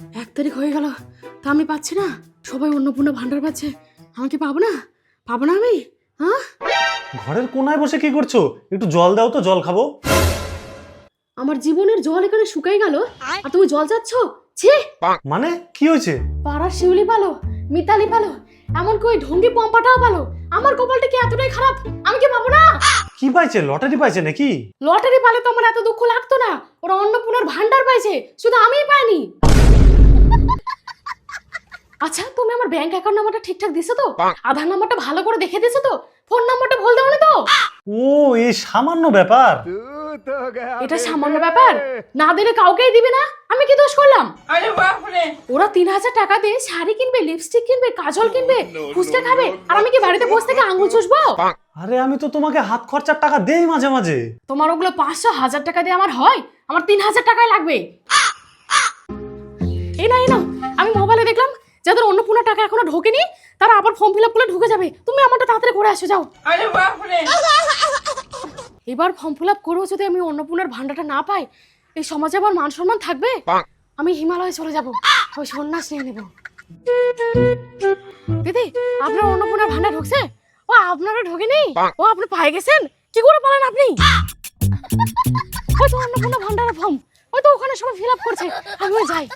1 তারিখ হয়ে গেল, তা আমি পাচ্ছি না। সবাই অন্নপূর্ণা ভান্ডার পাচ্ছে, আমাকে পাবো না? পাবো না আমি? হ্যাঁ, ঘরের কোনায় বসে কি করছো? একটু জল দাও তো, জল খাবো। আমার জীবনের জল এখানে শুকাই গেল, আর তুমি জল চাচ্ছ? ছি! মানে কি হয়েছে? পাড়ার শিউলি পালো, মিতালি পালো, এমনকি ওই ঢঙ্গি পম্পাটাও পালো। আমার কপালটা কি এতটাই খারাপ? আমি কি পাবো না? কি পাইছে? লটারি পাইছে নাকি? লটারি পালে তো আমার এত দুঃখ লাগতো না। ওরা অন্নপূর্ণার ভান্ডার পাইছে, শুধু আমিই পাইনি। আচ্ছা, তুমি আমার ব্যাংক অ্যাকাউন্ট নাম্বারটা ঠিকঠাক দিছো তো? আধার নাম্বারটা ভালো করে দেখে দিছো তো? ফোন নাম্বারটা ভুল দাওনি তো? ও, এই সামান্য ব্যাপার? এটা সামান্য ব্যাপার? না দিলে কাউকেই দিবে না? আমি কি দোষ করলাম? ওরা 3000 টাকা দিয়ে শাড়ি কিনবে, লিপস্টিক কিনবে, কাজল কিনবে, ফুচকা খাবে, আর আমি কি বাড়িতে বসে থেকে আঙুল চুষবো? আরে আমি তো তোমাকে হাত খরচার টাকা দেই মাঝে মাঝে। তোমার ওগুলো 500-1000 টাকা দিয়ে আমার হয়? আমার 3000 টাকাই লাগবে। এই না, আমি মোবাইলে দেখলাম যাদের অন্নপূর্ণা টাকা এখনো ঢোকেনি তারা আবার ফর্ম ফিল আপ করে ঢুকে যাবে। তুমি আমারটা তাড়াতাড়ি করে আসো, যাও। এবার ফর্ম ফিল আপ করেও যদি আমি অন্নপূর্ণার ভান্ডারটা না পাই, এই সমাজে আমার মান সম্মান থাকবে? আমি হিমালয়ে চলে যাব, ওই সন্ন্যাস নিয়ে নেব। দিদি, আপনার অন্নপূর্ণার ভান্ডার ঢুকছে? ও, আপনারা ঢোকেনি? ও, আপনি পায়ে গেছেন? কি করে পারেন আপনি? ওই তো অন্নপূর্ণা ভান্ডারের ফর্ম, ওই তো ওখানে সবাই ফিল আপ করছে, আমি যাই।